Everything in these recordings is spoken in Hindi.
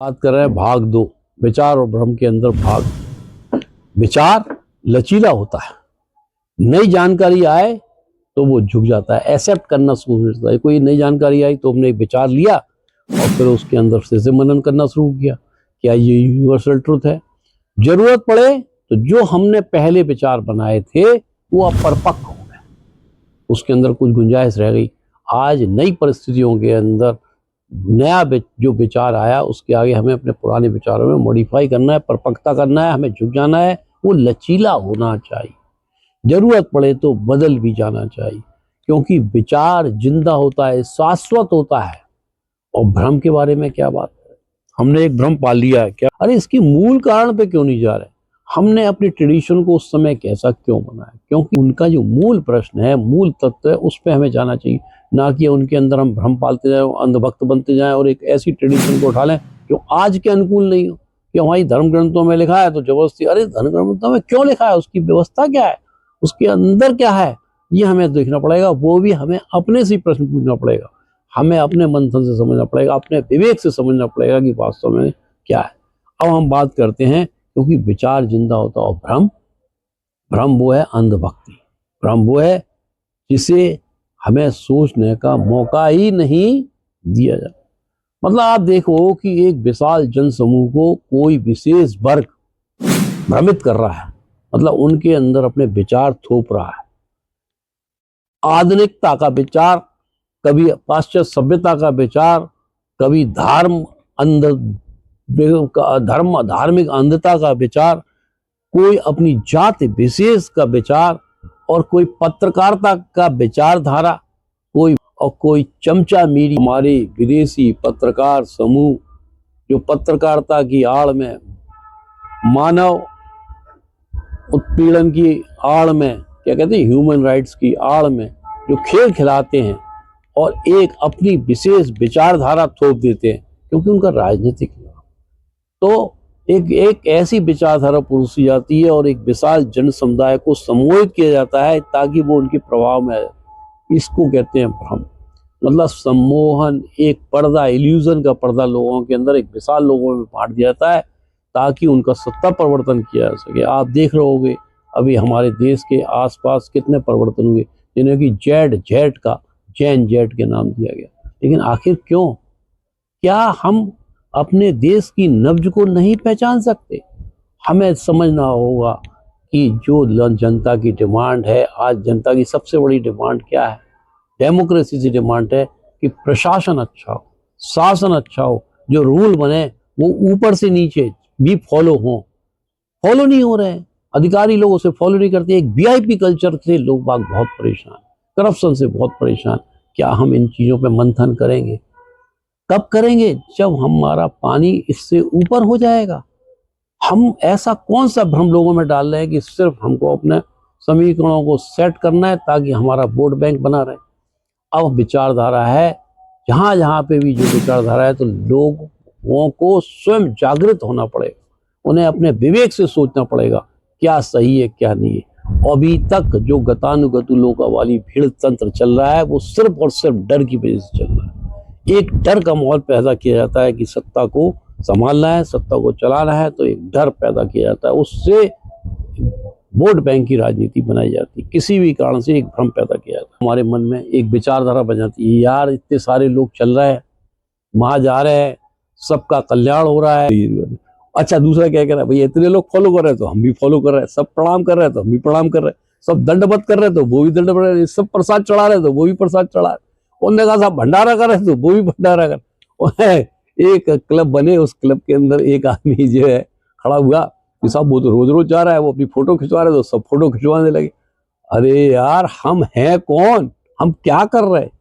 बात कर रहे हैं भाग दो, विचार और भ्रम के अंदर भाग। विचार लचीला होता है, नई जानकारी आए तो वो झुक जाता है, एक्सेप्ट करना शुरू करता है। कोई नई जानकारी आई तो हमने एक विचार लिया और फिर उसके अंदर से मनन करना शुरू किया, क्या ये यूनिवर्सल ट्रुथ है। जरूरत पड़े तो जो हमने पहले विचार बनाए थे वो अब परिपक्व हो गए, उसके अंदर कुछ गुंजाइश रह गई। आज नई परिस्थितियों के अंदर नया जो विचार आया उसके आगे हमें अपने पुराने विचारों में मॉडिफाई करना है, परिपक्वता करना है, हमें झुक जाना है। वो लचीला होना चाहिए, जरूरत पड़े तो बदल भी जाना चाहिए, क्योंकि विचार जिंदा होता है, शाश्वत होता है। और भ्रम के बारे में क्या बात है, हमने एक भ्रम पाल लिया है क्या, अरे इसकी मूल कारण पे क्यों नहीं जा रहे। हमने अपनी ट्रेडिशन को उस समय कैसा क्यों बनाया, क्योंकि उनका जो मूल प्रश्न है, मूल तत्व है, उस पर हमें जाना चाहिए, ना कि उनके अंदर हम भ्रम पालते जाए, अंधभक्त बनते जाएं और एक ऐसी ट्रेडिशन को उठा लें जो आज के अनुकूल नहीं हो। कि हमारी धर्म ग्रंथों में लिखा है तो जबरदस्ती, अरे धर्म ग्रंथों में क्यों लिखा है, उसकी व्यवस्था क्या है, उसके अंदर क्या है, ये हमें देखना पड़ेगा। वो भी हमें अपने से प्रश्न पूछना पड़ेगा, हमें अपने मंथन से समझना पड़ेगा, अपने विवेक से समझना पड़ेगा कि वास्तव में क्या है। अब हम बात करते हैं, क्योंकि विचार जिंदा होता है। और भ्रम, भ्रम वो है अंधभक्ति, भ्रम वो है जिसे हमें सोचने का मौका ही नहीं दिया जाता। मतलब आप देखो कि एक विशाल जनसमूह को कोई विशेष वर्ग भ्रमित कर रहा है, मतलब उनके अंदर अपने विचार थोप रहा है। आधुनिकता का विचार, कभी पाश्चात्य सभ्यता का विचार, कभी धार्मिक अंधता का विचार, कोई अपनी जाति विशेष का विचार, और कोई पत्रकारिता का विचारधारा, कोई चमचा मीरी। हमारे विदेशी पत्रकार समूह जो पत्रकारिता की आड़ में, मानव उत्पीड़न की आड़ में, क्या कहते हैं, ह्यूमन राइट्स की आड़ में जो खेल खिलाते हैं और एक अपनी विशेष विचारधारा थोप देते हैं, क्योंकि उनका राजनीतिक तो एक ऐसी विचारधारा परोसी जाती है और एक विशाल जन समुदाय को सम्मोहित किया जाता है ताकि वो उनके प्रभाव में आए। इसको कहते हैं भ्रम। मतलब सम्मोहन, एक पर्दा, इल्यूजन का पर्दा लोगों के अंदर, एक विशाल लोगों में बांट दिया जाता है ताकि उनका सत्ता परिवर्तन किया जा सके। आप देख रहे होंगे अभी हमारे देश के आसपास कितने परिवर्तन हुए, जिन्हें कि जेट का जैन जेट के नाम दिया गया। लेकिन आखिर क्यों, क्या हम अपने देश की नब्ज को नहीं पहचान सकते? हमें समझना होगा कि जो जनता की डिमांड है, आज जनता की सबसे बड़ी डिमांड क्या है, डेमोक्रेसी से डिमांड है कि प्रशासन अच्छा हो, शासन अच्छा हो, जो रूल बने वो ऊपर से नीचे भी फॉलो नहीं हो रहे हैं, अधिकारी लोग उसे फॉलो नहीं करते। एक वीआईपी कल्चर से लोग बाग बहुत परेशान, करप्शन से बहुत परेशान। क्या हम इन चीजों पे मंथन करेंगे? कब करेंगे? जब हमारा पानी इससे ऊपर हो जाएगा। हम ऐसा कौन सा भ्रम लोगों में डाल रहे हैं कि सिर्फ हमको अपने समीकरणों को सेट करना है ताकि हमारा वोट बैंक बना रहे। अब विचारधारा है, जहां जहां पे भी जो विचारधारा है, तो लोगों को स्वयं जागृत होना पड़ेगा, उन्हें अपने विवेक से सोचना पड़ेगा क्या सही है क्या नहीं है। अभी तक जो गतानुगतिक वाली भीड़ तंत्र चल रहा है वो सिर्फ और सिर्फ डर की वजह से चल रहा है। एक डर का माहौल पैदा किया जाता है कि सत्ता को संभालना है, सत्ता को चलाना है, तो एक डर पैदा किया जाता है, उससे वोट बैंक की राजनीति बनाई जाती है। किसी भी कारण से एक भ्रम पैदा किया जाता है, हमारे मन में एक विचारधारा बन जाती है, यार इतने सारे लोग चल रहे हैं, वहां जा रहे हैं, सबका कल्याण हो रहा है। अच्छा, दूसरा क्या कह रहा है, भैया इतने लोग फॉलो कर रहे हैं तो हम भी फॉलो कर रहे हैं, सब प्रणाम कर रहे हैं तो हम भी प्रणाम कर रहे हैं, सब दंडवत कर रहे हैं तो वो भी दंडवत कर रहे हैं, सब प्रसाद चढ़ा रहे हैं तो वो भी प्रसाद चढ़ा रहे, उनने कहा साहब भंडारा कर रहे हैं तो वो भी भंडारा कर। एक क्लब बने, उस क्लब के अंदर एक आदमी जो है खड़ा हुआ कि साहब वो तो रोज रोज जा रहा है, वो अपनी फोटो खिंचवा रहे, तो सब फोटो खिंचवाने लगे। अरे यार, हम हैं कौन, हम क्या कर रहे हैं?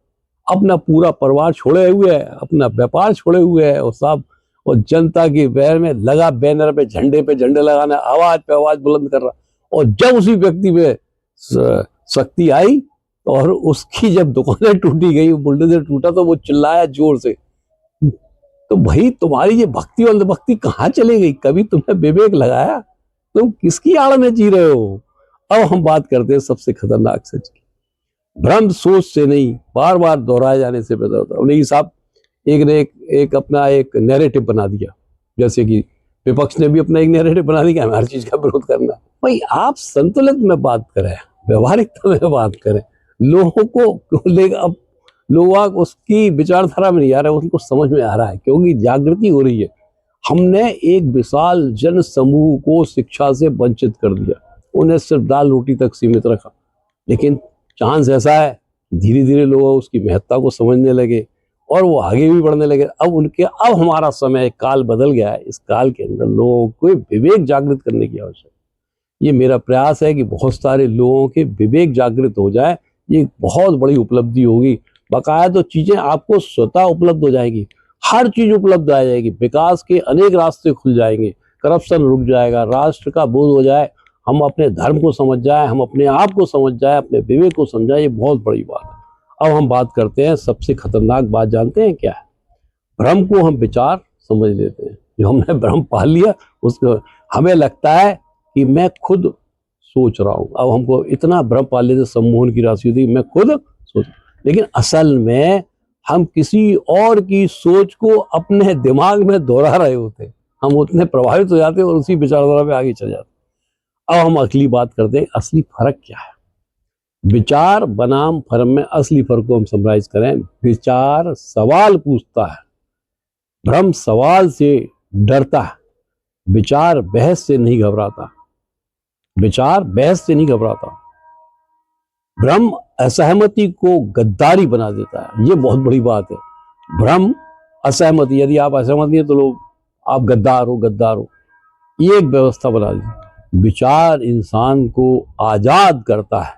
अपना पूरा परिवार छोड़े हुए है, अपना व्यापार छोड़े हुए है, और साहब और जनता की बैर में लगा, बैनर पे झंडे लगाना, आवाज पे आवाज बुलंद कर रहा। और जब उसी व्यक्ति में शक्ति आई और उसकी जब दुकानें टूटी गई, बुलडोजर टूटा, तो वो चिल्लाया जोर से। तो भाई तुम्हारी ये भक्ति और अंधभक्ति कहाँ चली गई? कभी तुमने विवेक लगाया? तुम किसकी आड़ में जी रहे हो? अब हम बात करते हैं सबसे खतरनाक सच की। भ्रम सोच से नहीं, बार बार दोहराए जाने से पैदा होता है। उन्हीं साहब एक ने एक अपना एक नैरेटिव बना दिया जैसे कि विपक्ष ने भी अपना एक नैरेटिव बना दिया कि हमें हर चीज का विरोध करना है। भाई आप संतुलित में बात करें, व्यवहारिकता में बात करें, लोगों को लेकर अब लोग उसकी विचारधारा में नहीं आ रहे, उनको समझ में आ रहा है क्योंकि जागृति हो रही है। हमने एक विशाल जन समूह को शिक्षा से वंचित कर दिया, उन्हें सिर्फ दाल रोटी तक सीमित रखा। लेकिन चांस ऐसा है धीरे धीरे लोग उसकी महत्ता को समझने लगे और वो आगे भी बढ़ने लगे। अब हमारा समय, काल बदल गया है। इस काल के अंदर लोगों को विवेक जागृत करने की आवश्यकता है। ये मेरा प्रयास है कि बहुत सारे लोगों के विवेक जागृत हो जाए। ये बहुत बड़ी उपलब्धि होगी। बकाया तो चीजें आपको स्वतः उपलब्ध हो जाएगी, हर चीज उपलब्ध आ जाएगी, विकास के अनेक रास्ते खुल जाएंगे, करप्शन रुक जाएगा, राष्ट्र का बोध हो जाए, हम अपने धर्म को समझ जाए, हम अपने आप को समझ जाए, अपने विवेक को समझाए। ये बहुत बड़ी बात है। अब हम बात करते हैं, सबसे खतरनाक बात जानते हैं क्या है? भ्रम को हम विचार समझ लेते हैं। जो हमने भ्रम पाल लिया उसको हमें लगता है कि मैं खुद सोच रहा हूं। अब हमको इतना भ्रम पाल लेते, सम्मोहन की राशि होती, मैं खुद सोच, लेकिन असल में हम किसी और की सोच को अपने दिमाग में दोहरा रहे होते। हम उतने प्रभावित हो जाते हैं और उसी विचारधारा पे आगे चल जाते। अब हम अगली बात करते हैं, असली फर्क क्या है। विचार बनाम भ्रम में असली फर्क को हम समराइज करें। विचार सवाल पूछता है, भ्रम सवाल से डरता है। विचार बहस से नहीं घबराता, विचार बहस से नहीं घबराता। भ्रम असहमति को गद्दारी बना देता है। ये बहुत बड़ी बात है। भ्रम असहमति, यदि आप असहमत नहीं है तो लोग आप गद्दार हो, गद्दार हो, ये एक व्यवस्था बना दी। विचार इंसान को आजाद करता है,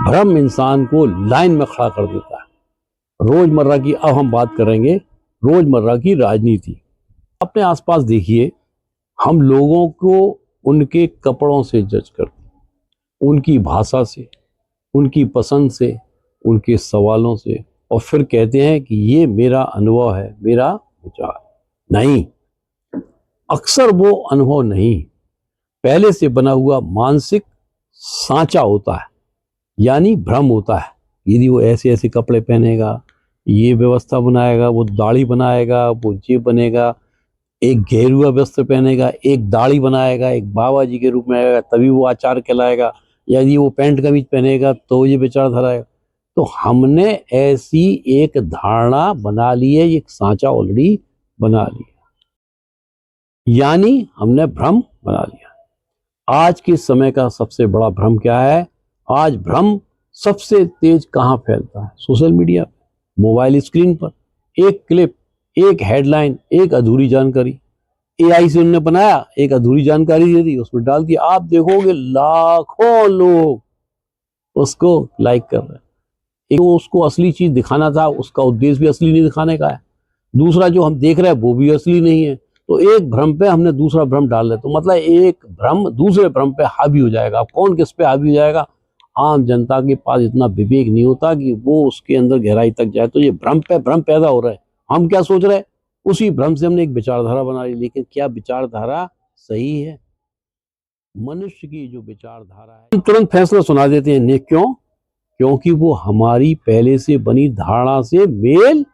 भ्रम इंसान को लाइन में खड़ा कर देता है। रोजमर्रा की, अब हम बात करेंगे रोजमर्रा की राजनीति। अपने आसपास देखिए, हम लोगों को उनके कपड़ों से जज करते हैं, उनकी भाषा से, उनकी पसंद से, उनके सवालों से, और फिर कहते हैं कि ये मेरा अनुभव है, मेरा विचार नहीं। अक्सर वो अनुभव नहीं, पहले से बना हुआ मानसिक सांचा होता है, यानी भ्रम होता है। यदि वो ऐसे ऐसे कपड़े पहनेगा, ये व्यवस्था बनाएगा, वो दाढ़ी बनाएगा, वो ये बनेगा, एक गेरुआ वस्त्र पहनेगा, एक दाढ़ी बनाएगा, एक बाबा जी के रूप में आएगा, तभी वो आचार्य कहलाएगा। यदि वो पैंट कमीज पहनेगा तो ये विचारधारा आएगा। तो हमने ऐसी एक धारणा बना ली है, एक सांचा ऑलरेडी बना लिया, यानी हमने भ्रम बना लिया। आज के समय का सबसे बड़ा भ्रम क्या है? आज भ्रम सबसे तेज कहाँ फैलता है? सोशल मीडिया, मोबाइल स्क्रीन पर। एक क्लिप, एक हेडलाइन, एक अधूरी जानकारी, एआई से उन्होंने बनाया, एक अधूरी जानकारी दे दी, उसमें डाल दिया। आप देखोगे लाखों लोग उसको लाइक कर रहे हैं। एक उसको असली चीज दिखाना था, उसका उद्देश्य भी असली नहीं दिखाने का है। दूसरा जो हम देख रहे हैं वो भी असली नहीं है। तो एक भ्रम पे हमने दूसरा भ्रम डाल दिया, तो मतलब एक भ्रम दूसरे भ्रम पे हावी हो जाएगा। कौन किस पे हावी हो जाएगा? आम जनता के पास इतना विवेक नहीं होता कि वो उसके अंदर गहराई तक जाए। तो ये भ्रम पे भ्रम पैदा हो रहा है। हम क्या सोच रहे हैं? उसी भ्रम से हमने एक विचारधारा बना ली, लेकिन क्या विचारधारा सही है? मनुष्य की जो विचारधारा है, हम तुरंत फैसला सुना देते हैं। क्यों? क्योंकि वो हमारी पहले से बनी धारणा से मेल